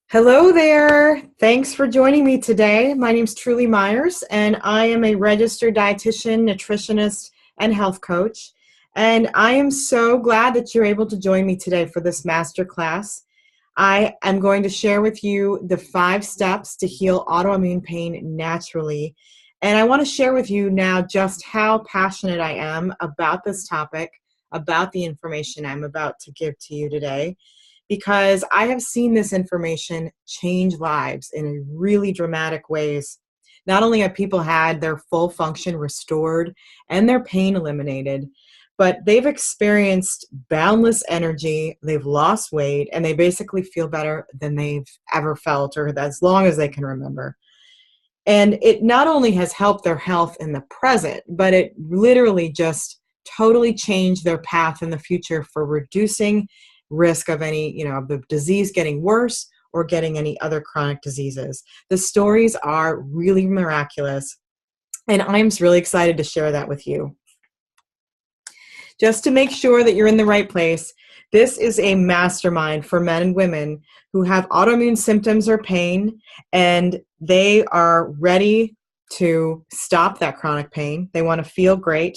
Hello there. Thanks for joining me today. My name is Truly Myers, and I am a registered dietitian, nutritionist, and health coach. And I am so glad that you're able to join me today for this masterclass. I am going to share with you the 5 steps to heal autoimmune pain naturally. And I want to share with you now just how passionate I am about this topic, about the information I'm about to give to you today, because I have seen this information change lives in really dramatic ways. Not only have people had their full function restored and their pain eliminated, but they've experienced boundless energy, they've lost weight, and they basically feel better than they've ever felt, or as long as they can remember. And it not only has helped their health in the present, but it literally just totally changed their path in the future for reducing risk of any, of the disease getting worse or getting any other chronic diseases. The stories are really miraculous, and I'm really excited to share that with you. Just to make sure that you're in the right place, this is a mastermind for men and women who have autoimmune symptoms or pain, and they are ready to stop that chronic pain. They want to feel great.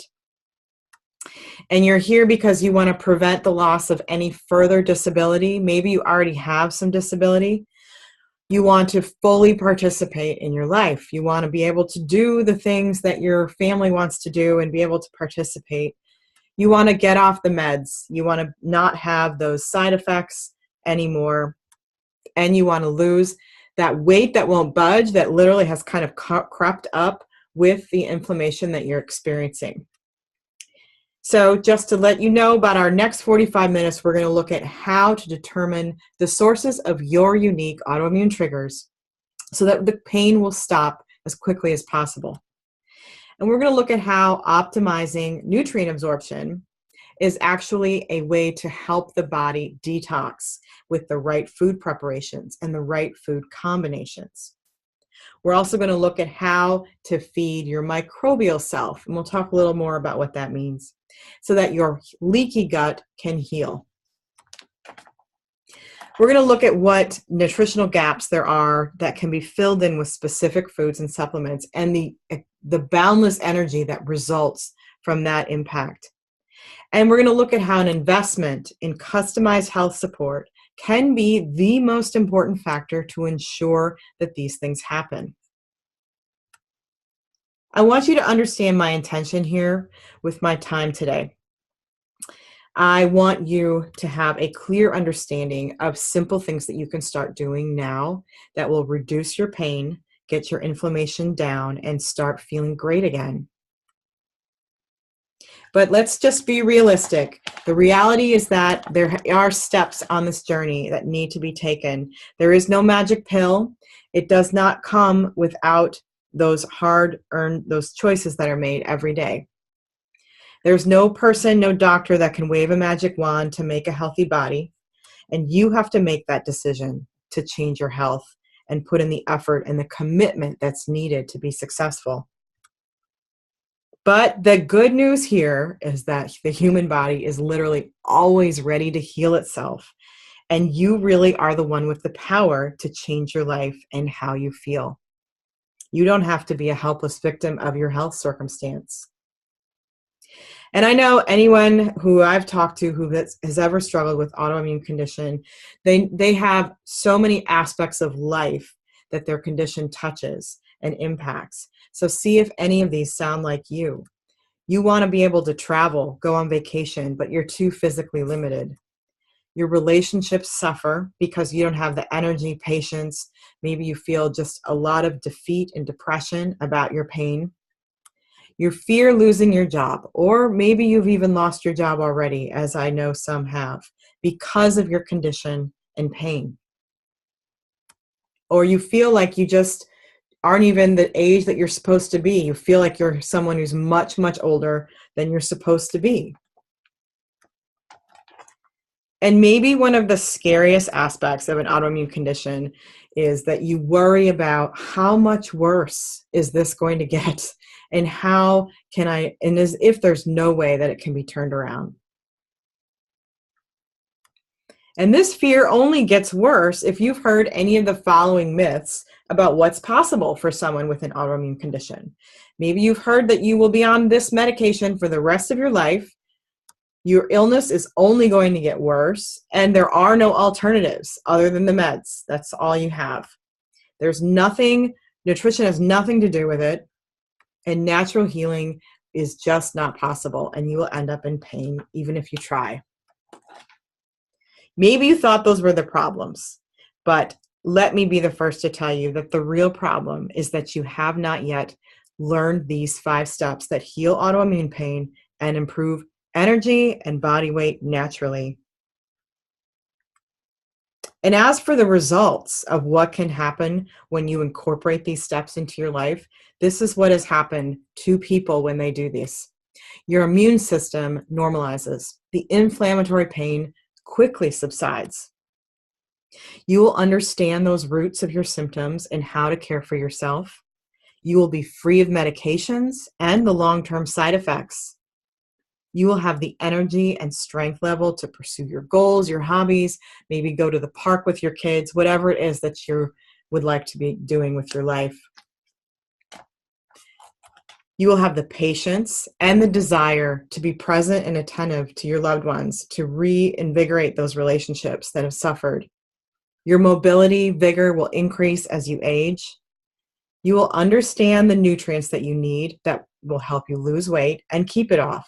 And you're here because you want to prevent the loss of any further disability. Maybe you already have some disability. You want to fully participate in your life. You want to be able to do the things that your family wants to do and be able to participate. You want to get off the meds. You want to not have those side effects anymore. And you want to lose that weight that won't budge, that literally has kind of crept up with the inflammation that you're experiencing. So just to let you know about our next 45 minutes, we're going to look at how to determine the sources of your unique autoimmune triggers so that the pain will stop as quickly as possible. And we're going to look at how optimizing nutrient absorption is actually a way to help the body detox with the right food preparations and the right food combinations. We're also going to look at how to feed your microbial self, and we'll talk a little more about what that means, so that your leaky gut can heal. We're going to look at what nutritional gaps there are that can be filled in with specific foods and supplements, and the boundless energy that results from that impact. And we're going to look at how an investment in customized health support can be the most important factor to ensure that these things happen. I want you to understand my intention here with my time today. I want you to have a clear understanding of simple things that you can start doing now that will reduce your pain, get your inflammation down, and start feeling great again. But let's just be realistic. The reality is that there are steps on this journey that need to be taken. There is no magic pill. It does not come without those hard-earned, those choices that are made every day. There's no person, no doctor that can wave a magic wand to make a healthy body, and you have to make that decision to change your health and put in the effort and the commitment that's needed to be successful. But the good news here is that the human body is literally always ready to heal itself, and you really are the one with the power to change your life and how you feel. You don't have to be a helpless victim of your health circumstance. And I know anyone who I've talked to who has ever struggled with autoimmune condition, they have so many aspects of life that their condition touches and impacts. So see if any of these sound like you. You want to be able to travel, go on vacation, but you're too physically limited. Your relationships suffer because you don't have the energy, patience. Maybe you feel just a lot of defeat and depression about your pain. You fear losing your job, or maybe you've even lost your job already, as I know some have, because of your condition and pain. Or you feel like you just aren't even the age that you're supposed to be. You feel like you're someone who's much, much older than you're supposed to be. And maybe one of the scariest aspects of an autoimmune condition is that you worry about how much worse is this going to get, and how can and as if there's no way that it can be turned around. And this fear only gets worse if you've heard any of the following myths about what's possible for someone with an autoimmune condition. Maybe you've heard that you will be on this medication for the rest of your life, your illness is only going to get worse, and there are no alternatives other than the meds. That's all you have. There's nothing, nutrition has nothing to do with it, and natural healing is just not possible, and you will end up in pain even if you try. Maybe you thought those were the problems, but let me be the first to tell you that the real problem is that you have not yet learned these 5 steps that heal autoimmune pain and improve energy and body weight naturally. And as for the results of what can happen when you incorporate these steps into your life, this is what has happened to people when they do this. Your immune system normalizes. The inflammatory pain quickly subsides. You will understand those roots of your symptoms and how to care for yourself. You will be free of medications and the long-term side effects. You will have the energy and strength level to pursue your goals, your hobbies, maybe go to the park with your kids, whatever it is that you would like to be doing with your life. You will have the patience and the desire to be present and attentive to your loved ones, to reinvigorate those relationships that have suffered. Your mobility, vigor will increase as you age. You will understand the nutrients that you need that will help you lose weight and keep it off.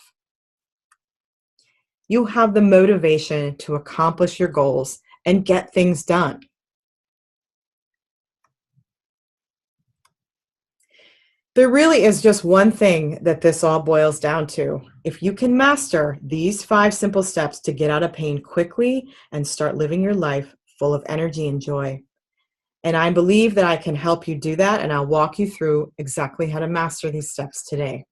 You have the motivation to accomplish your goals and get things done. There really is just one thing that this all boils down to. If you can master these 5 simple steps to get out of pain quickly and start living your life full of energy and joy. And I believe that I can help you do that, and I'll walk you through exactly how to master these steps today.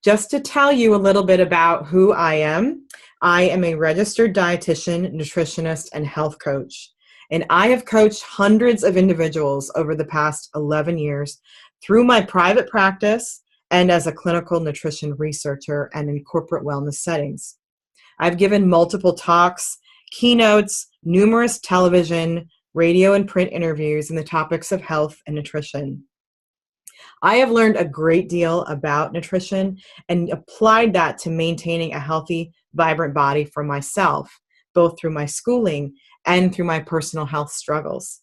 Just to tell you a little bit about who I am a registered dietitian, nutritionist, and health coach. And I have coached hundreds of individuals over the past 11 years through my private practice and as a clinical nutrition researcher and in corporate wellness settings. I've given multiple talks, keynotes, numerous television, radio, and print interviews in the topics of health and nutrition. I have learned a great deal about nutrition and applied that to maintaining a healthy, vibrant body for myself, both through my schooling and through my personal health struggles.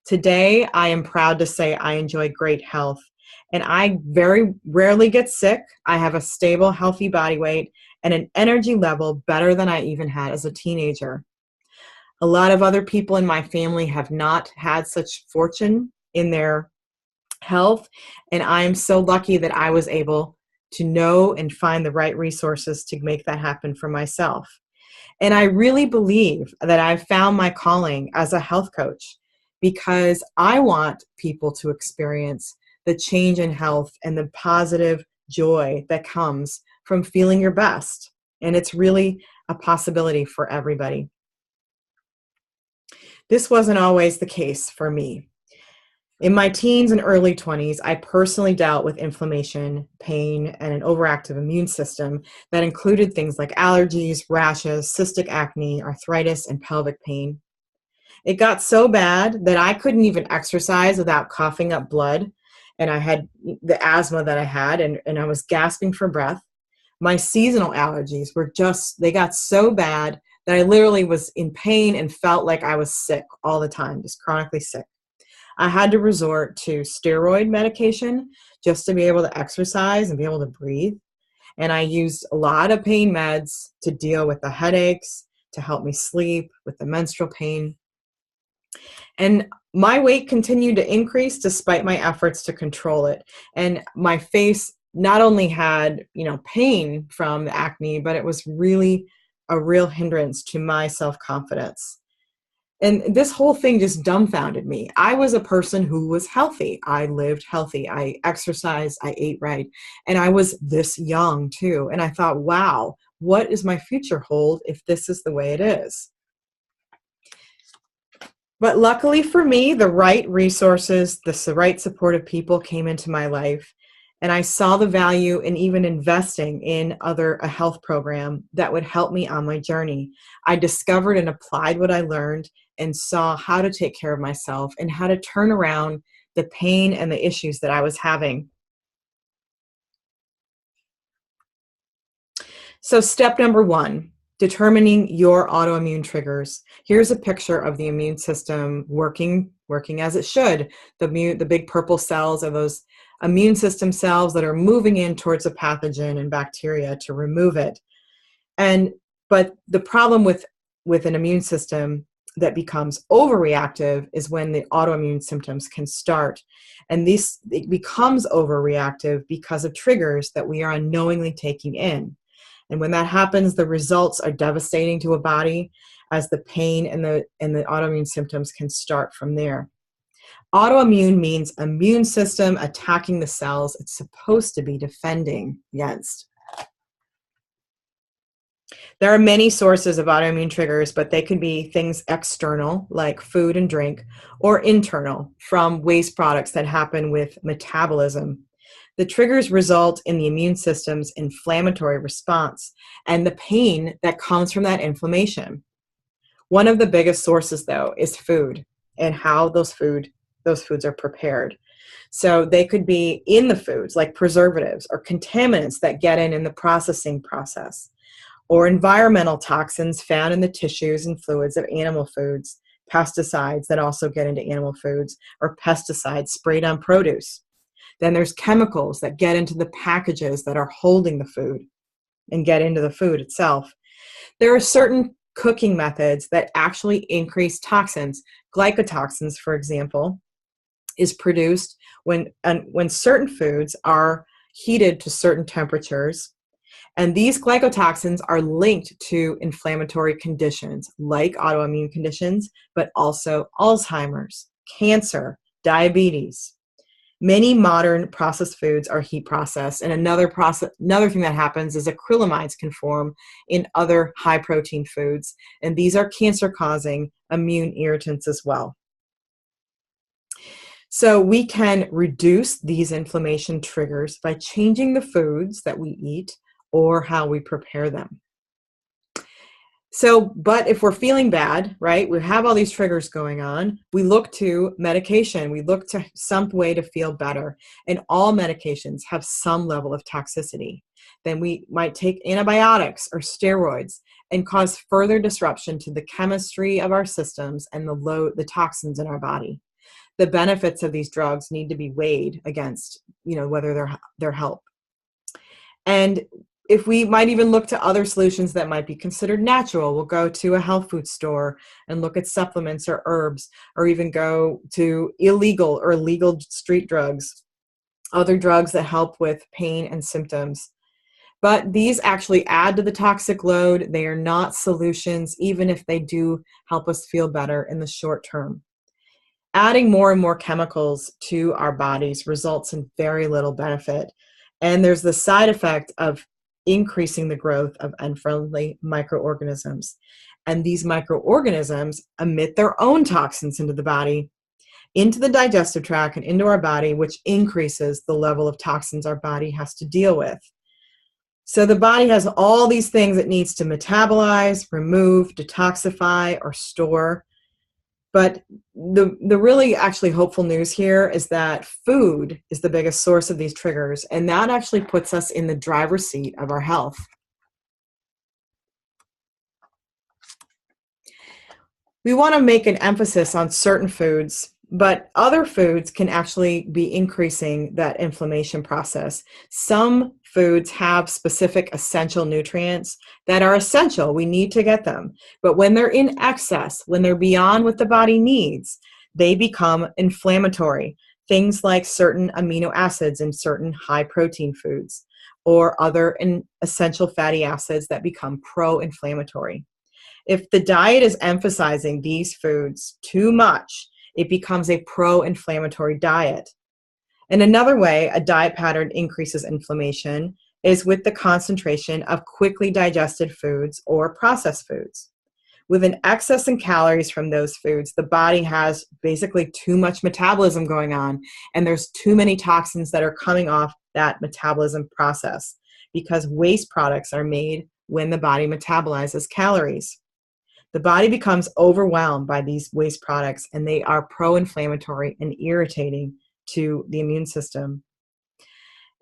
Today, I am proud to say I enjoy great health, and I very rarely get sick. I have a stable, healthy body weight and an energy level better than I even had as a teenager. A lot of other people in my family have not had such fortune in their health, and I am so lucky that I was able to know and find the right resources to make that happen for myself. And I really believe that I've found my calling as a health coach because I want people to experience the change in health and the positive joy that comes from feeling your best. And it's really a possibility for everybody. This wasn't always the case for me. In my teens and early 20s, I personally dealt with inflammation, pain, and an overactive immune system that included things like allergies, rashes, cystic acne, arthritis, and pelvic pain. It got so bad that I couldn't even exercise without coughing up blood, and I had the asthma that I had, and I was gasping for breath. My seasonal allergies they got so bad that I literally was in pain and felt like I was sick all the time, just chronically sick. I had to resort to steroid medication just to be able to exercise and be able to breathe. And I used a lot of pain meds to deal with the headaches, to help me sleep, with the menstrual pain. And my weight continued to increase despite my efforts to control it. And my face not only had, pain from the acne, but it was really a real hindrance to my self-confidence. And this whole thing just dumbfounded me. I was a person who was healthy. I lived healthy. I exercised. I ate right. And I was this young too. And I thought, wow, what does my future hold if this is the way it is? But luckily for me, the right resources, the right supportive people came into my life. And I saw the value in even investing in a health program that would help me on my journey. I discovered and applied what I learned and saw how to take care of myself and how to turn around the pain and the issues that I was having. So step number 1, determining your autoimmune triggers. Here's a picture of the immune system working as it should. The big purple cells are those immune system cells that are moving in towards a pathogen and bacteria to remove it. But the problem with an immune system that becomes overreactive is when the autoimmune symptoms can start. And it becomes overreactive because of triggers that we are unknowingly taking in. And when that happens, the results are devastating to a body, as the pain and the autoimmune symptoms can start from there. Autoimmune means immune system attacking the cells it's supposed to be defending against. There are many sources of autoimmune triggers, but they can be things external, like food and drink, or internal, from waste products that happen with metabolism. The triggers result in the immune system's inflammatory response and the pain that comes from that inflammation. One of the biggest sources, though, is food and how those foods are prepared. So they could be in the foods, like preservatives or contaminants that get in the processing process, or environmental toxins found in the tissues and fluids of animal foods, pesticides that also get into animal foods, or pesticides sprayed on produce. Then there's chemicals that get into the packages that are holding the food and get into the food itself. There are certain cooking methods that actually increase toxins. Glycotoxins, for example, is produced when certain foods are heated to certain temperatures. And these glycotoxins are linked to inflammatory conditions like autoimmune conditions, but also Alzheimer's, cancer, diabetes. Many modern processed foods are heat processed, and another thing that happens is acrylamides can form in other high protein foods, and these are cancer-causing immune irritants as well. So we can reduce these inflammation triggers by changing the foods that we eat or how we prepare them. But if we're feeling bad, right, we have all these triggers going on, we look to medication, we look to some way to feel better, and all medications have some level of toxicity. Then we might take antibiotics or steroids and cause further disruption to the chemistry of our systems and the toxins in our body. The benefits of these drugs need to be weighed against, whether their help. And if we might even look to other solutions that might be considered natural, we'll go to a health food store and look at supplements or herbs, or even go to illegal or legal street drugs, other drugs that help with pain and symptoms. But these actually add to the toxic load. They are not solutions, even if they do help us feel better in the short term. Adding more and more chemicals to our bodies results in very little benefit. And there's the side effect of increasing the growth of unfriendly microorganisms. And these microorganisms emit their own toxins into the body, into the digestive tract and into our body, which increases the level of toxins our body has to deal with. So the body has all these things it needs to metabolize, remove, detoxify, or store. But the really actually hopeful news here is that food is the biggest source of these triggers, and that actually puts us in the driver's seat of our health. We want to make an emphasis on certain foods, but other foods can actually be increasing that inflammation process. Some foods have specific essential nutrients that are essential. We need to get them. But when they're in excess, when they're beyond what the body needs, they become inflammatory. Things like certain amino acids in certain high protein foods, or other essential fatty acids that become pro-inflammatory. If the diet is emphasizing these foods too much, it becomes a pro-inflammatory diet. And another way a diet pattern increases inflammation is with the concentration of quickly digested foods or processed foods. With an excess in calories from those foods, the body has basically too much metabolism going on, and there's too many toxins that are coming off that metabolism process because waste products are made when the body metabolizes calories. The body becomes overwhelmed by these waste products, and they are pro-inflammatory and irritating to the immune system.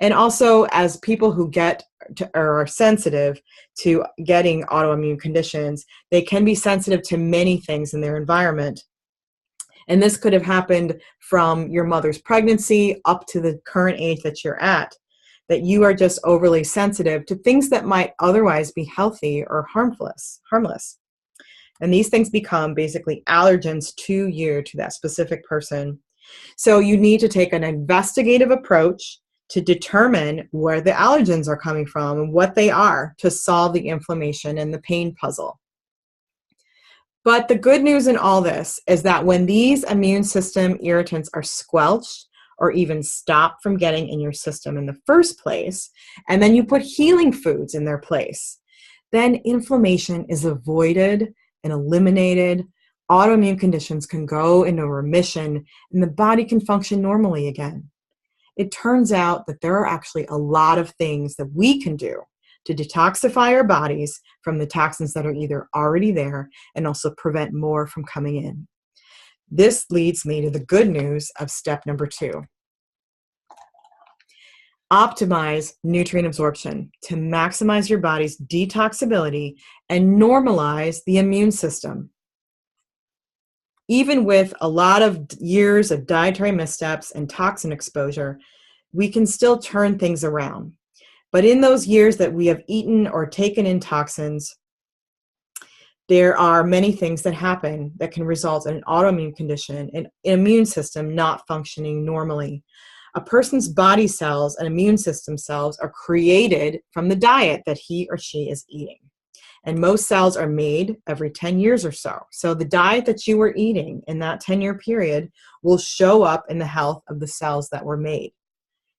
And also, as people who get to, or are sensitive to getting autoimmune conditions, they can be sensitive to many things in their environment. And this could have happened from your mother's pregnancy up to the current age that you're at, that you are just overly sensitive to things that might otherwise be healthy or harmless. And these things become basically allergens to you, to that specific person. So you need to take an investigative approach to determine where the allergens are coming from and what they are to solve the inflammation and the pain puzzle. But the good news in all this is that when these immune system irritants are squelched or even stopped from getting in your system in the first place, and then you put healing foods in their place, then inflammation is avoided and eliminated. Autoimmune conditions can go into remission and the body can function normally again. It turns out that there are actually a lot of things that we can do to detoxify our bodies from the toxins that are either already there and also prevent more from coming in. This leads me to the good news of step number 2. Optimize nutrient absorption to maximize your body's detoxability and normalize the immune system. Even with a lot of years of dietary missteps and toxin exposure, we can still turn things around. But in those years that we have eaten or taken in toxins, there are many things that happen that can result in an autoimmune condition and immune system not functioning normally. A person's body cells and immune system cells are created from the diet that he or she is eating. And most cells are made every 10 years or so. So the diet that you were eating in that 10-year period will show up in the health of the cells that were made.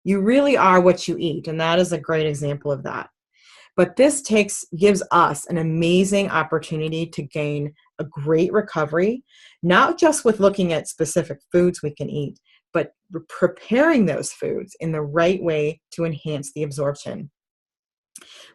You really are what you eat, and that is a great example of that. But this gives us an amazing opportunity to gain a great recovery, not just with looking at specific foods we can eat, but preparing those foods in the right way to enhance the absorption.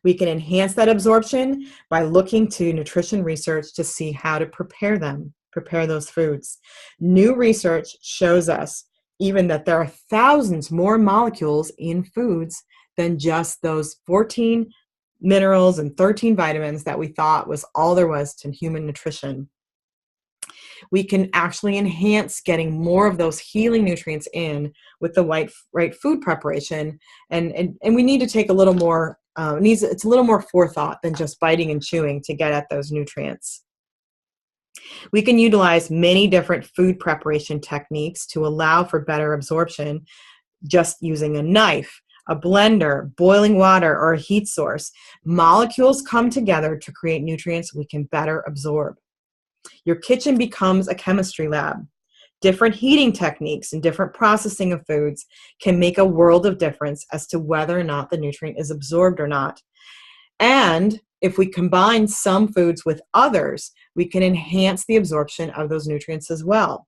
We can enhance that absorption by looking to nutrition research to see how to prepare those foods. New research shows us even that there are thousands more molecules in foods than just those 14 minerals and 13 vitamins that we thought was all there was to human nutrition. We can actually enhance getting more of those healing nutrients in with the right food preparation, and we need to take a little more. It's a little more forethought than just biting and chewing to get at those nutrients. We can utilize many different food preparation techniques to allow for better absorption, just using a knife, a blender, boiling water, or a heat source. Molecules come together to create nutrients we can better absorb. Your kitchen becomes a chemistry lab. Different heating techniques and different processing of foods can make a world of difference as to whether or not the nutrient is absorbed or not. And if we combine some foods with others, we can enhance the absorption of those nutrients as well.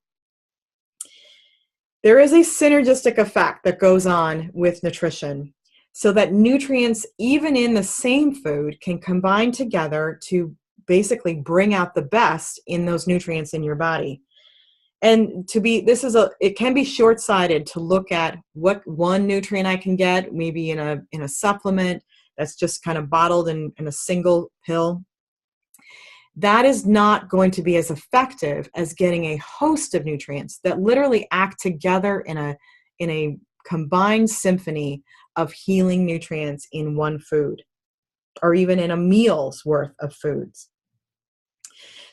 There is a synergistic effect that goes on with nutrition, so that nutrients, even in the same food, can combine together to basically bring out the best in those nutrients in your body. And it can be short-sighted to look at what one nutrient I can get, maybe in a supplement that's just kind of bottled in a single pill. That is not going to be as effective as getting a host of nutrients that literally act together in a combined symphony of healing nutrients in one food, or even in a meal's worth of foods.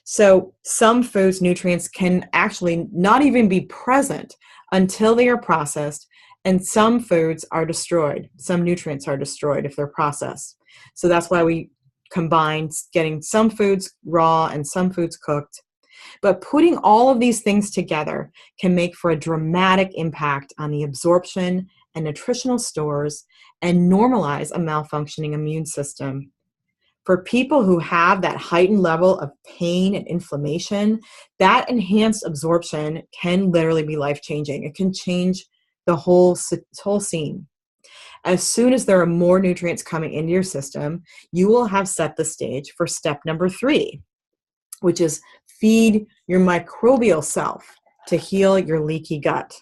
So some foods, nutrients can actually not even be present until they are processed, and some foods are destroyed. Some nutrients are destroyed if they're processed. So that's why we combine getting some foods raw and some foods cooked. But putting all of these things together can make for a dramatic impact on the absorption and nutritional stores and normalize a malfunctioning immune system. For people who have that heightened level of pain and inflammation, that enhanced absorption can literally be life-changing. It can change the whole scene. As soon as there are more nutrients coming into your system, you will have set the stage for step number 3, which is feed your microbial self to heal your leaky gut.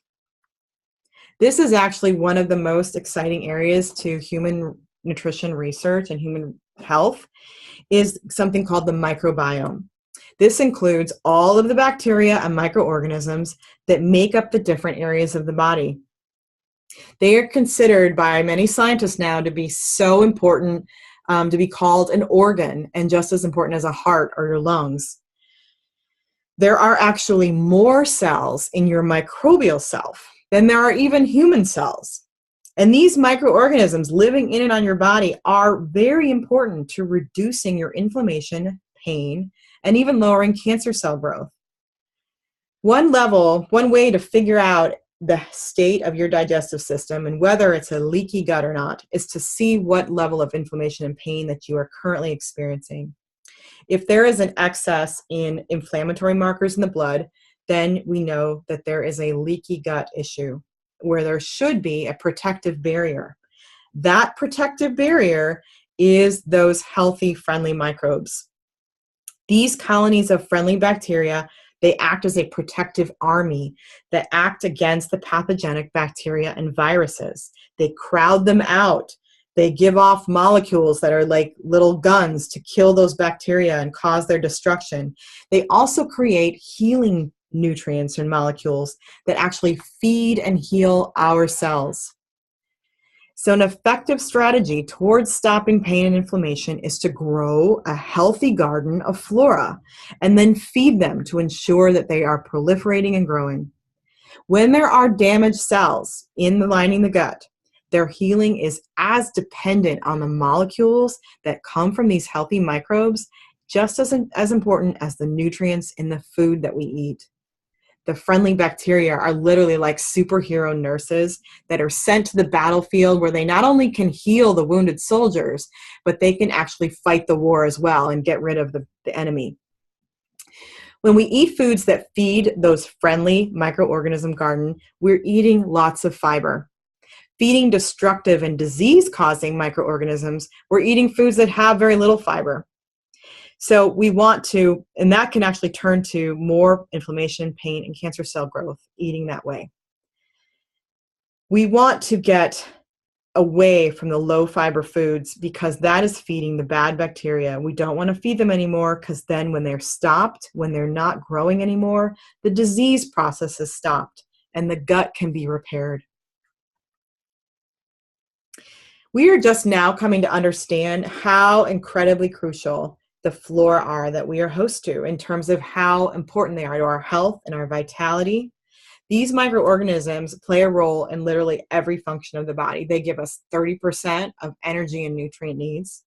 This is actually one of the most exciting areas to human nutrition research and human health, is something called the microbiome. This includes all of the bacteria and microorganisms that make up the different areas of the body. They are considered by many scientists now to be so important, to be called an organ, and just as important as a heart or your lungs. There are actually more cells in your microbial self than there are even human cells. And these microorganisms living in and on your body are very important to reducing your inflammation, pain, and even lowering cancer cell growth. One way to figure out the state of your digestive system and whether it's a leaky gut or not is to see what level of inflammation and pain that you are currently experiencing. If there is an excess in inflammatory markers in the blood, then we know that there is a leaky gut issue where there should be a protective barrier. That protective barrier is those healthy, friendly microbes. These colonies of friendly bacteria, they act as a protective army that act against the pathogenic bacteria and viruses. They crowd them out. They give off molecules that are like little guns to kill those bacteria and cause their destruction. They also create healing nutrients and molecules that actually feed and heal our cells. So an effective strategy towards stopping pain and inflammation is to grow a healthy garden of flora and then feed them to ensure that they are proliferating and growing. When there are damaged cells in the lining of the gut, their healing is as dependent on the molecules that come from these healthy microbes, just as important as the nutrients in the food that we eat. The friendly bacteria are literally like superhero nurses that are sent to the battlefield where they not only can heal the wounded soldiers, but they can actually fight the war as well and get rid of the enemy. When we eat foods that feed those friendly microorganism garden, we're eating lots of fiber. Feeding destructive and disease-causing microorganisms, we're eating foods that have very little fiber. So we want to, and that can actually turn to more inflammation, pain, and cancer cell growth, eating that way. We want to get away from the low fiber foods because that is feeding the bad bacteria. We don't want to feed them anymore because then when they're stopped, when they're not growing anymore, the disease process is stopped and the gut can be repaired. We are just now coming to understand how incredibly crucial the flora are that we are host to in terms of how important they are to our health and our vitality. These microorganisms play a role in literally every function of the body. They give us 30% of energy and nutrient needs,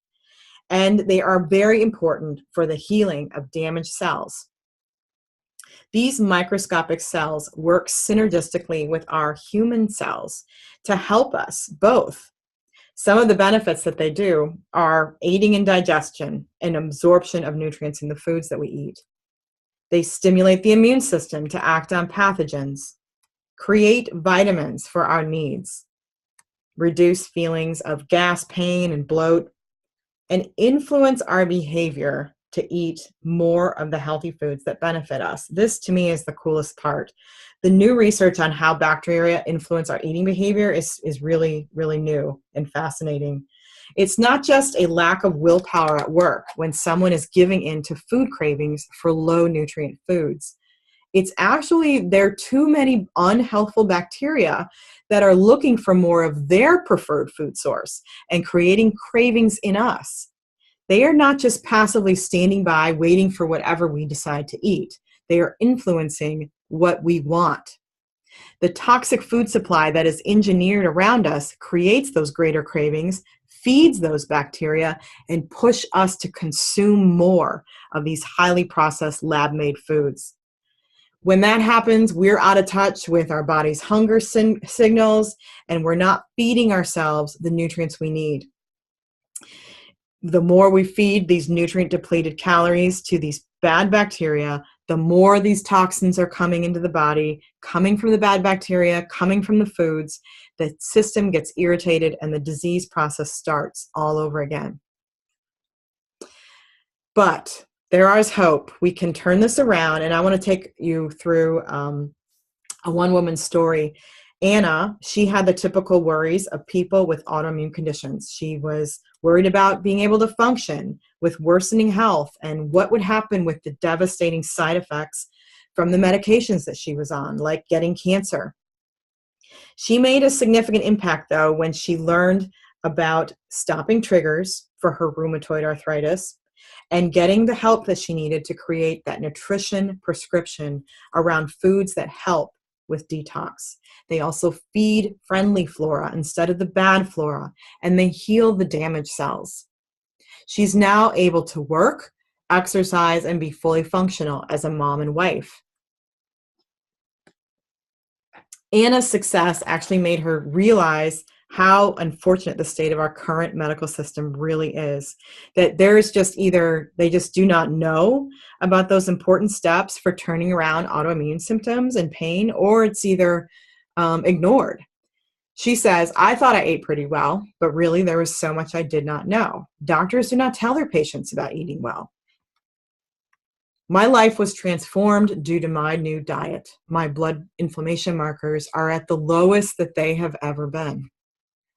and they are very important for the healing of damaged cells. These microscopic cells work synergistically with our human cells to help us both. Some of the benefits that they do are aiding in digestion and absorption of nutrients in the foods that we eat. They stimulate the immune system to act on pathogens, create vitamins for our needs, reduce feelings of gas, pain, and bloat, and influence our behavior to eat more of the healthy foods that benefit us. This, to me, is the coolest part. The new research on how bacteria influence our eating behavior is really, really new and fascinating. It's not just a lack of willpower at work when someone is giving in to food cravings for low nutrient foods. It's actually there are too many unhealthful bacteria that are looking for more of their preferred food source and creating cravings in us. They are not just passively standing by waiting for whatever we decide to eat. They are influencing what we want. The toxic food supply that is engineered around us creates those greater cravings, feeds those bacteria, and push us to consume more of these highly processed lab-made foods. When that happens, we're out of touch with our body's hunger signals, and we're not feeding ourselves the nutrients we need. the more we feed these nutrient depleted calories to these bad bacteria, the more these toxins are coming into the body, coming from the bad bacteria, coming from the foods. The system gets irritated and the disease process starts all over again. But there is hope. We can turn this around, and I want to take you through a one-woman story. Anna, she had the typical worries of people with autoimmune conditions. She was worried about being able to function with worsening health and what would happen with the devastating side effects from the medications that she was on, like getting cancer. She made a significant impact, though, when she learned about stopping triggers for her rheumatoid arthritis and getting the help that she needed to create that nutrition prescription around foods that help with detox. They also feed friendly flora instead of the bad flora, and they heal the damaged cells. She's now able to work, exercise, and be fully functional as a mom and wife. Anna's success actually made her realize how unfortunate the state of our current medical system really is. That there's just either they just do not know about those important steps for turning around autoimmune symptoms and pain, or it's either ignored. She says, I thought I ate pretty well, but really there was so much I did not know. Doctors do not tell their patients about eating well. My life was transformed due to my new diet. My blood inflammation markers are at the lowest that they have ever been.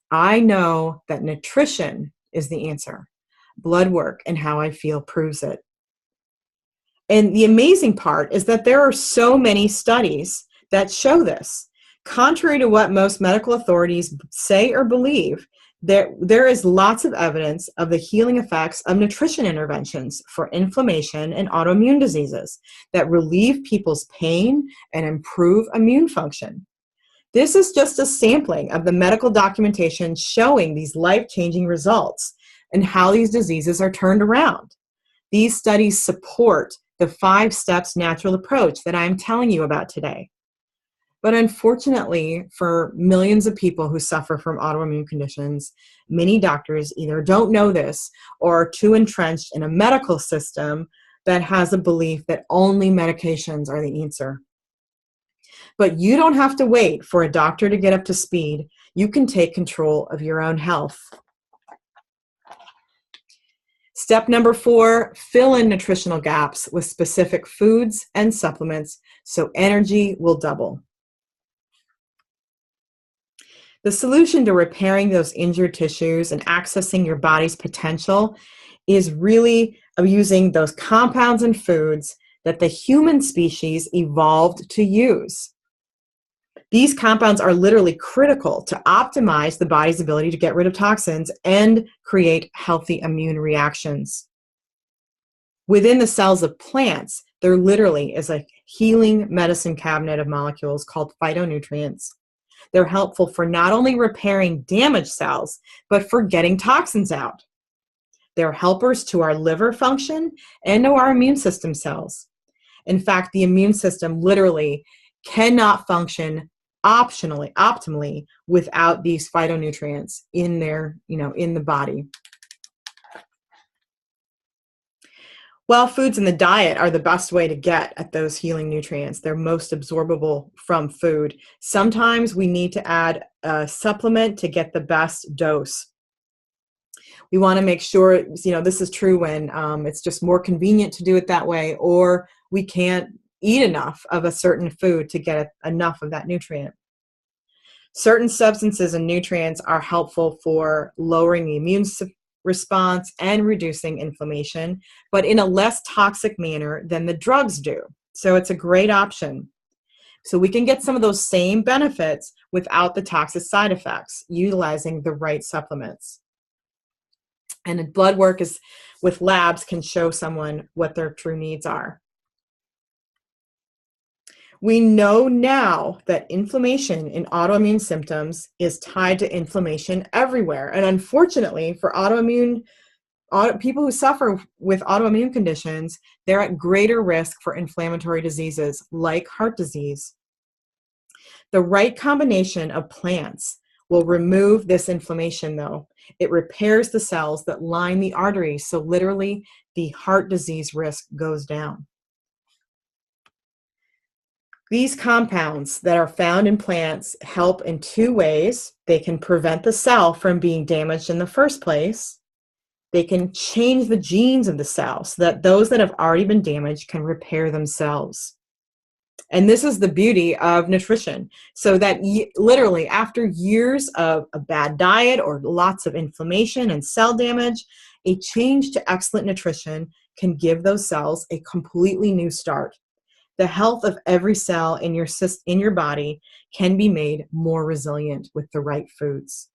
I know that nutrition is the answer. Blood work and how I feel proves it. And the amazing part is that there are so many studies that show this. Contrary to what most medical authorities say or believe, there is lots of evidence of the healing effects of nutrition interventions for inflammation and autoimmune diseases that relieve people's pain and improve immune function. This is just a sampling of the medical documentation showing these life-changing results and how these diseases are turned around. These studies support the 5 steps natural approach that I'm telling you about today. But unfortunately, for millions of people who suffer from autoimmune conditions, many doctors either don't know this or are too entrenched in a medical system that has a belief that only medications are the answer. But you don't have to wait for a doctor to get up to speed. You can take control of your own health. Step number 4, fill in nutritional gaps with specific foods and supplements so energy will double. The solution to repairing those injured tissues and accessing your body's potential is really using those compounds and foods that the human species evolved to use. These compounds are literally critical to optimize the body's ability to get rid of toxins and create healthy immune reactions. Within the cells of plants, there literally is a healing medicine cabinet of molecules called phytonutrients. They're helpful for not only repairing damaged cells, but for getting toxins out. They're helpers to our liver function and to our immune system cells. In fact, the immune system literally cannot function optimally without these phytonutrients in in the body. Well, foods in the diet are the best way to get at those healing nutrients. They're most absorbable from food. Sometimes we need to add a supplement to get the best dose. We want to make sure, this is true when it's just more convenient to do it that way, or we can't eat enough of a certain food to get enough of that nutrient. Certain substances and nutrients are helpful for lowering the immune response and reducing inflammation, but in a less toxic manner than the drugs do. So it's a great option. So we can get some of those same benefits without the toxic side effects, utilizing the right supplements. And blood work with labs can show someone what their true needs are. We know now that inflammation in autoimmune symptoms is tied to inflammation everywhere. And unfortunately, for people who suffer with autoimmune conditions, they're at greater risk for inflammatory diseases like heart disease. The right combination of plants will remove this inflammation, though, It repairs the cells that line the arteries, so literally the heart disease risk goes down. These compounds that are found in plants help in two ways. They can prevent the cell from being damaged in the first place. They can change the genes of the cell so that those that have already been damaged can repair themselves. And this is the beauty of nutrition. So that literally after years of a bad diet or lots of inflammation and cell damage, a change to excellent nutrition can give those cells a completely new start. The health of every cell in your body can be made more resilient with the right foods.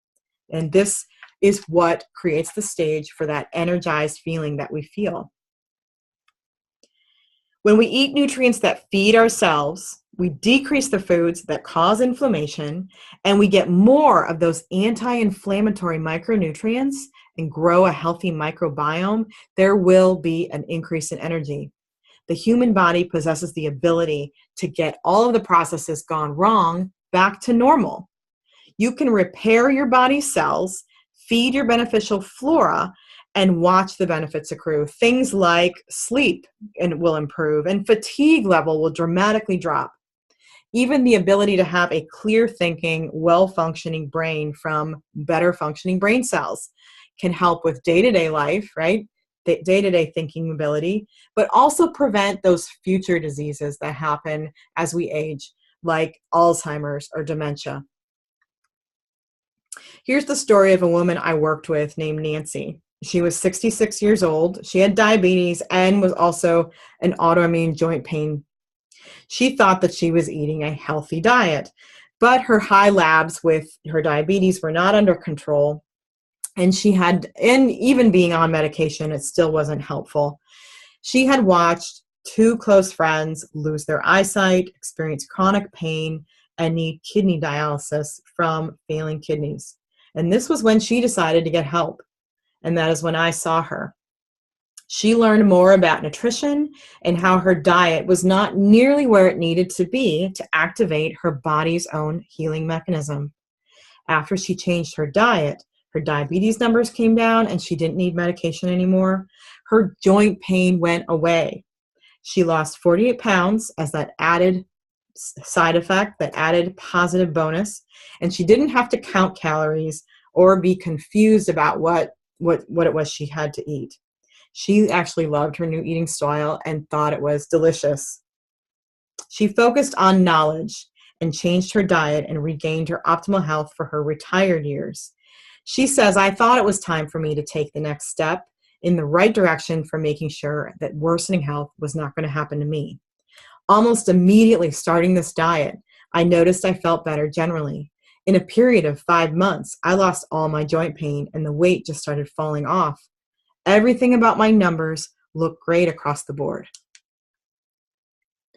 And this is what creates the stage for that energized feeling that we feel. When we eat nutrients that feed our cells, we decrease the foods that cause inflammation, and we get more of those anti-inflammatory micronutrients and grow a healthy microbiome. There will be an increase in energy. The human body possesses the ability to get all of the processes gone wrong back to normal. You can repair your body's cells, feed your beneficial flora, and watch the benefits accrue. Things like sleep will improve, and fatigue level will dramatically drop. Even the ability to have a clear thinking, well-functioning brain from better functioning brain cells can help with day-to-day life, right? Day-to-day thinking ability, but also prevent those future diseases that happen as we age, like Alzheimer's or dementia. Here's the story of a woman I worked with named Nancy. She was 66 years old. She had diabetes and was also an autoimmune joint pain. She thought that she was eating a healthy diet, but her high labs with her diabetes were not under control. And even being on medication, it still wasn't helpful. She had watched two close friends lose their eyesight, experience chronic pain, and need kidney dialysis from failing kidneys. And this was when she decided to get help. And that is when I saw her. She learned more about nutrition and how her diet was not nearly where it needed to be to activate her body's own healing mechanism. After she changed her diet, her diabetes numbers came down and she didn't need medication anymore. Her joint pain went away. She lost 48 pounds as that added side effect, that added positive bonus. And she didn't have to count calories or be confused about what it was she had to eat. She actually loved her new eating style and thought it was delicious. She focused on knowledge and changed her diet and regained her optimal health for her retired years. She says, I thought it was time for me to take the next step in the right direction for making sure that worsening health was not going to happen to me. Almost immediately starting this diet, I noticed I felt better generally. In a period of 5 months, I lost all my joint pain and the weight just started falling off. Everything about my numbers looked great across the board.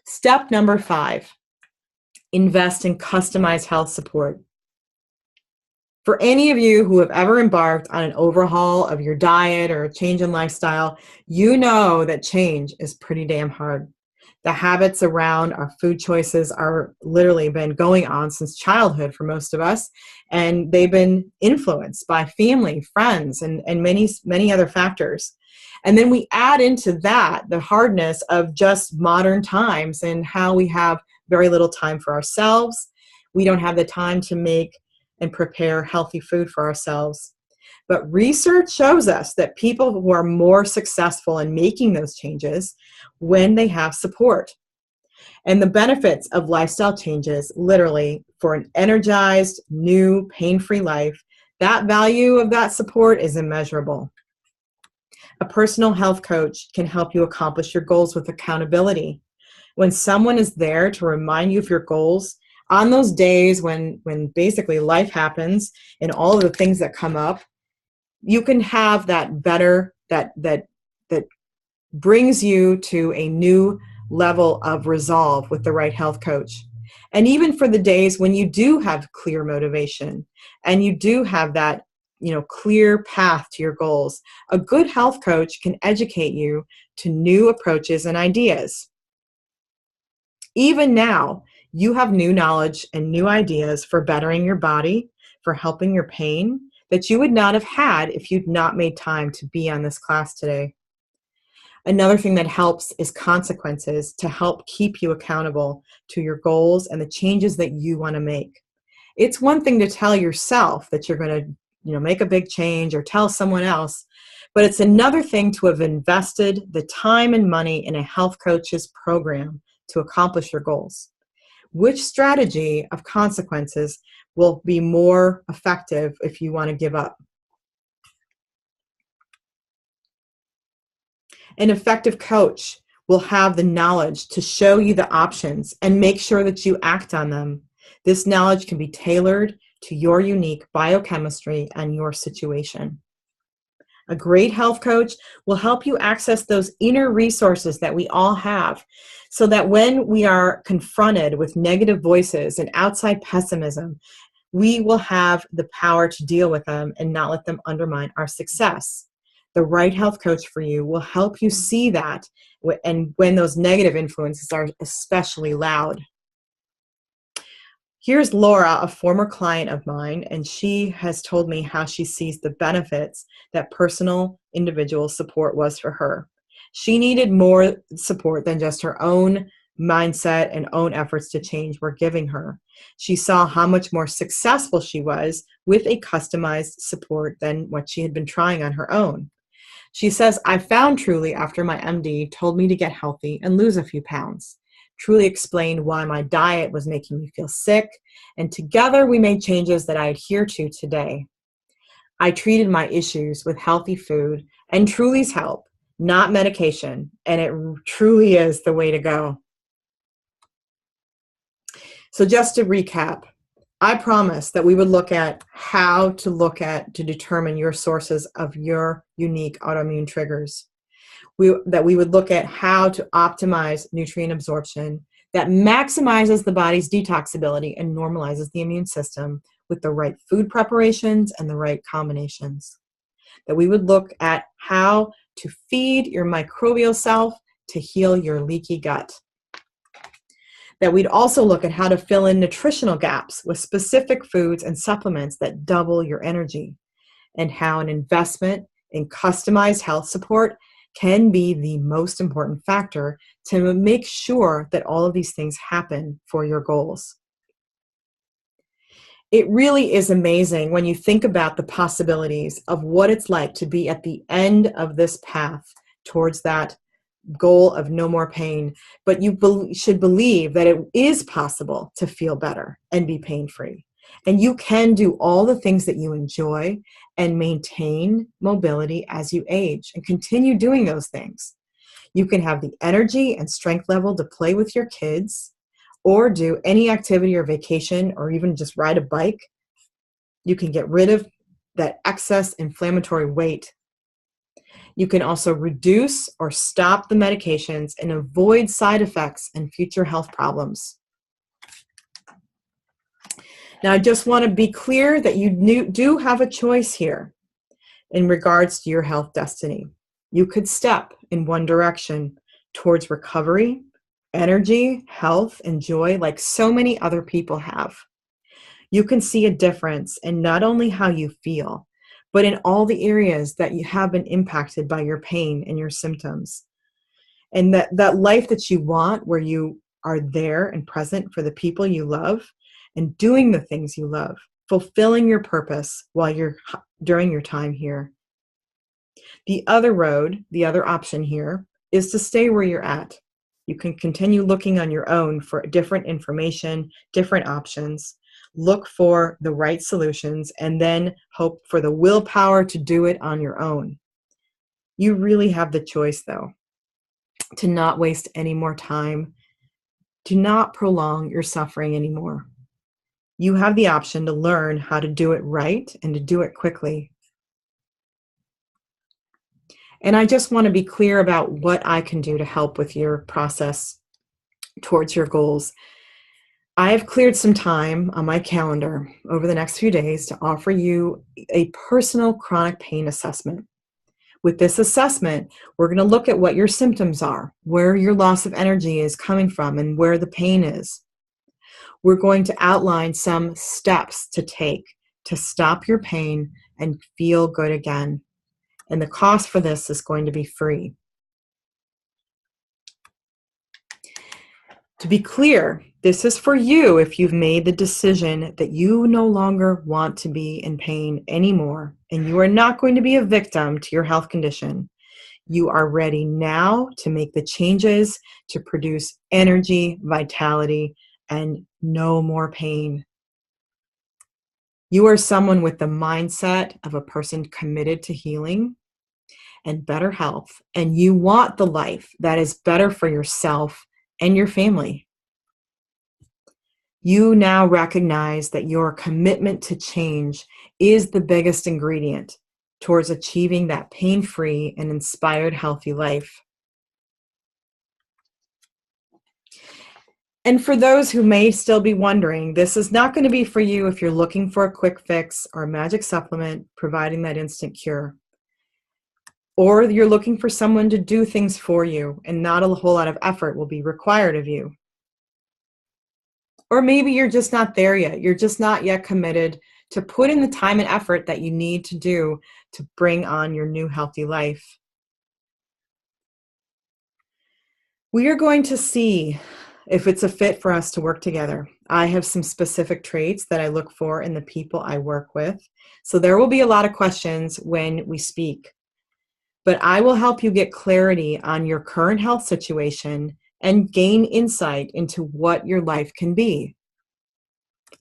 Step number 5, invest in customized health support. For any of you who have ever embarked on an overhaul of your diet or a change in lifestyle, you know that change is pretty damn hard. The habits around our food choices are literally been going on since childhood for most of us, and they've been influenced by family, friends, and many other factors. And then we add into that the hardness of just modern times and how we have very little time for ourselves. We don't have the time to make and prepare healthy food for ourselves. But research shows us that people who are more successful in making those changes when they have support. And the benefits of lifestyle changes, literally, for an energized, new, pain-free life, that value of that support is immeasurable. A personal health coach can help you accomplish your goals with accountability. When someone is there to remind you of your goals, on those days when basically life happens and all of the things that come up, you can have that brings you to a new level of resolve with the right health coach. And even for the days when you do have clear motivation and you do have that, clear path to your goals, a good health coach can educate you to new approaches and ideas. Even now, you have new knowledge and new ideas for bettering your body, for helping your pain, that you would not have had if you'd not made time to be on this class today. Another thing that helps is consequences to help keep you accountable to your goals and the changes that you want to make. It's one thing to tell yourself that you're going to, make a big change or tell someone else, but it's another thing to have invested the time and money in a health coach's program to accomplish your goals. Which strategy of consequences will be more effective if you want to give up? An effective coach will have the knowledge to show you the options and make sure that you act on them. This knowledge can be tailored to your unique biochemistry and your situation. A great health coach will help you access those inner resources that we all have so that when we are confronted with negative voices and outside pessimism, we will have the power to deal with them and not let them undermine our success. The right health coach for you will help you see that, and when those negative influences are especially loud. Here's Laura, a former client of mine, and she has told me how she sees the benefits that personal individual support was for her. She needed more support than just her own mindset and own efforts to change were giving her. She saw how much more successful she was with a customized support than what she had been trying on her own. She says, I found Truly after my MD told me to get healthy and lose a few pounds. Truly explained why my diet was making me feel sick, and together we made changes that I adhere to today. I treated my issues with healthy food and Truly's help, not medication, and it truly is the way to go. So just to recap, I promised that we would look at how to determine your sources of your unique autoimmune triggers. That we would look at how to optimize nutrient absorption that maximizes the body's detoxability and normalizes the immune system with the right food preparations and the right combinations. That we would look at how to feed your microbial self to heal your leaky gut. That we'd also look at how to fill in nutritional gaps with specific foods and supplements that double your energy, and how an investment in customized health support can be the most important factor to make sure that all of these things happen for your goals. It really is amazing when you think about the possibilities of what it's like to be at the end of this path towards that goal of no more pain, but you should believe that it is possible to feel better and be pain-free. And you can do all the things that you enjoy and maintain mobility as you age and continue doing those things. You can have the energy and strength level to play with your kids or do any activity or vacation or even just ride a bike. You can get rid of that excess inflammatory weight. You can also reduce or stop the medications and avoid side effects and future health problems. Now, I just want to be clear that you do have a choice here in regards to your health destiny. You could step in one direction towards recovery, energy, health, and joy like so many other people have. You can see a difference in not only how you feel, but in all the areas that you have been impacted by your pain and your symptoms. And that life that you want, where you are there and present for the people you love and doing the things you love, fulfilling your purpose during your time here. The other road, the other option here, is to stay where you're at. You can continue looking on your own for different information, different options, look for the right solutions, and then hope for the willpower to do it on your own. You really have the choice, though, to not waste any more time, to not prolong your suffering anymore. You have the option to learn how to do it right and to do it quickly. And I just want to be clear about what I can do to help with your process towards your goals. I have cleared some time on my calendar over the next few days to offer you a personal chronic pain assessment. With this assessment, we're going to look at what your symptoms are, where your loss of energy is coming from, and where the pain is. We're going to outline some steps to take to stop your pain, and feel good again. And the cost for this is going to be free. To be clear, this is for you if you've made the decision that you no longer want to be in pain anymore, and you are not going to be a victim to your health condition. You are ready now to make the changes to produce energy, vitality, and no more pain. You are someone with the mindset of a person committed to healing and better health, and you want the life that is better for yourself and your family. You now recognize that your commitment to change is the biggest ingredient towards achieving that pain-free and inspired healthy life. And for those who may still be wondering, this is not going to be for you if you're looking for a quick fix or a magic supplement providing that instant cure. Or you're looking for someone to do things for you and not a whole lot of effort will be required of you. Or maybe you're just not there yet. You're just not yet committed to put in the time and effort that you need to do to bring on your new healthy life. We are going to see if it's a fit for us to work together. I have some specific traits that I look for in the people I work with. So there will be a lot of questions when we speak. But I will help you get clarity on your current health situation and gain insight into what your life can be.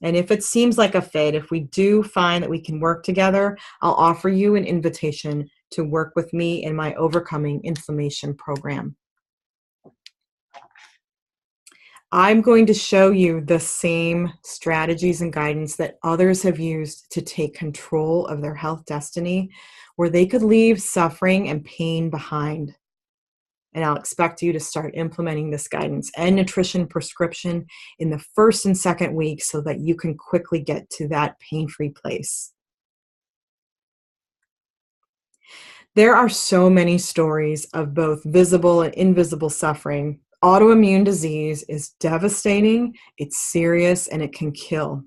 And if it seems like a fit, if we do find that we can work together, I'll offer you an invitation to work with me in my Overcoming Inflammation program. I'm going to show you the same strategies and guidance that others have used to take control of their health destiny, where they could leave suffering and pain behind. And I'll expect you to start implementing this guidance and nutrition prescription in the first and second week so that you can quickly get to that pain-free place. There are so many stories of both visible and invisible suffering. Autoimmune disease is devastating, it's serious, and it can kill.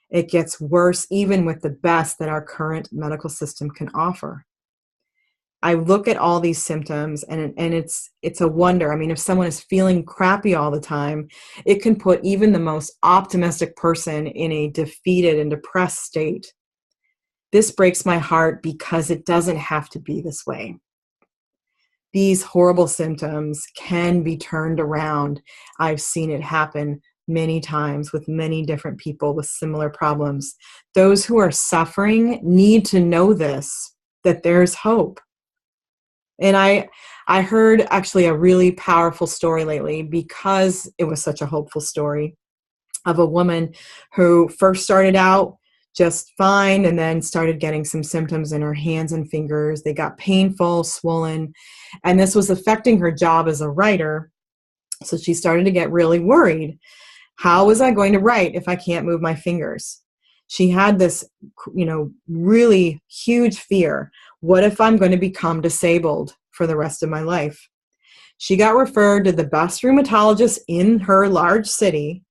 It gets worse even with the best that our current medical system can offer. I look at all these symptoms and it's a wonder. I mean, if someone is feeling crappy all the time, it can put even the most optimistic person in a defeated and depressed state. This breaks my heart because it doesn't have to be this way. These horrible symptoms can be turned around. I've seen it happen many times with many different people with similar problems. Those who are suffering need to know this, that there's hope. And I heard actually a really powerful story lately because it was such a hopeful story of a woman who first started out just fine and then started getting some symptoms in her hands and fingers. They got painful, swollen, and this was affecting her job as a writer. So she started to get really worried. How was I going to write if I can't move my fingers? She had this, really huge fear. What if I'm going to become disabled for the rest of my life? She got referred to the best rheumatologist in her large city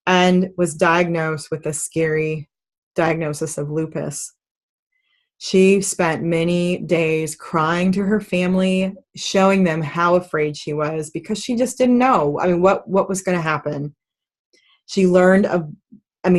and was diagnosed with a scary diagnosis of lupus. She spent many days crying to her family, showing them how afraid she was because she just didn't know. I mean, what was going to happen? She learned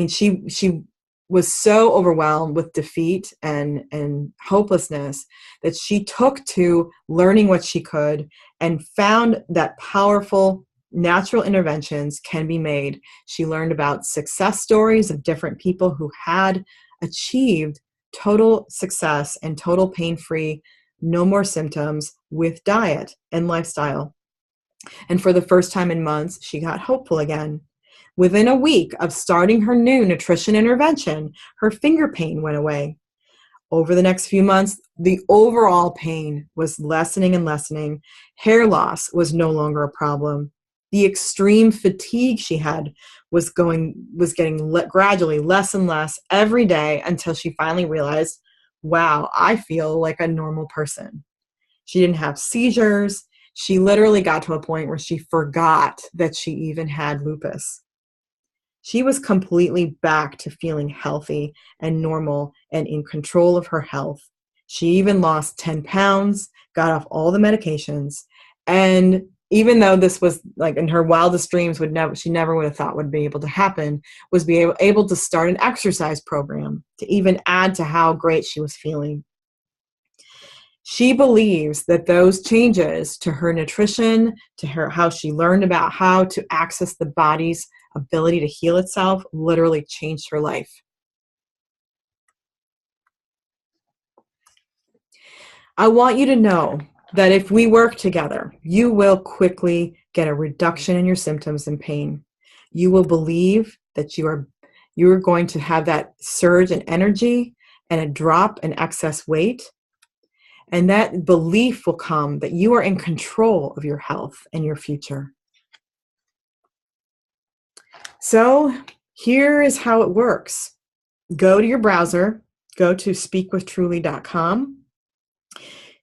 she was so overwhelmed with defeat and hopelessness that she took to learning what she could and found that powerful natural interventions can be made. She learned about success stories of different people who had achieved total success and total pain-free, no more symptoms with diet and lifestyle. And for the first time in months, she got hopeful again. Within a week of starting her new nutrition intervention, her finger pain went away. Over the next few months, the overall pain was lessening and lessening. Hair loss was no longer a problem. The extreme fatigue she had was getting gradually less and less every day until she finally realized, wow, I feel like a normal person. She didn't have seizures. She literally got to a point where she forgot that she even had lupus. She was completely back to feeling healthy and normal and in control of her health. She even lost 10 pounds, got off all the medications. And even though this was like in her wildest dreams, she never would have thought would be able to happen, was able to start an exercise program to even add to how great she was feeling. She believes that those changes to her nutrition, to how she learned about how to access the body's ability to heal itself, literally changed her life. I want you to know that if we work together, you will quickly get a reduction in your symptoms and pain. You will believe that you are going to have that surge in energy and a drop in excess weight. And that belief will come that you are in control of your health and your future. So here is how it works. Go to your browser, go to speakwithtruly.com.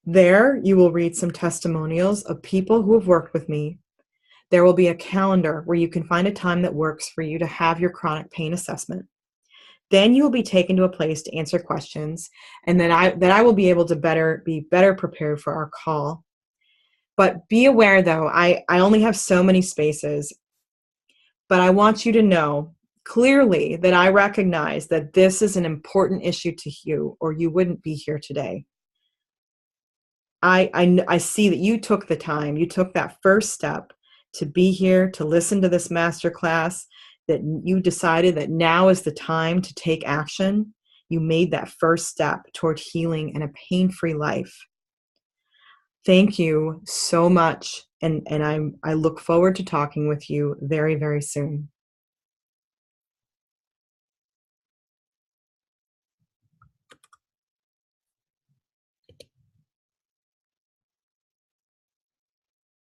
There you will read some testimonials of people who have worked with me. There will be a calendar where you can find a time that works for you to have your chronic pain assessment. Then you will be taken to a place to answer questions, and then I will be able to be better prepared for our call. But be aware, though, I only have so many spaces, but I want you to know clearly that I recognize that this is an important issue to you, or you wouldn't be here today. I see that you took the time, you took that first step to be here, to listen to this masterclass, that you decided that now is the time to take action. You made that first step toward healing and a pain-free life. Thank you so much, and I look forward to talking with you very, very soon.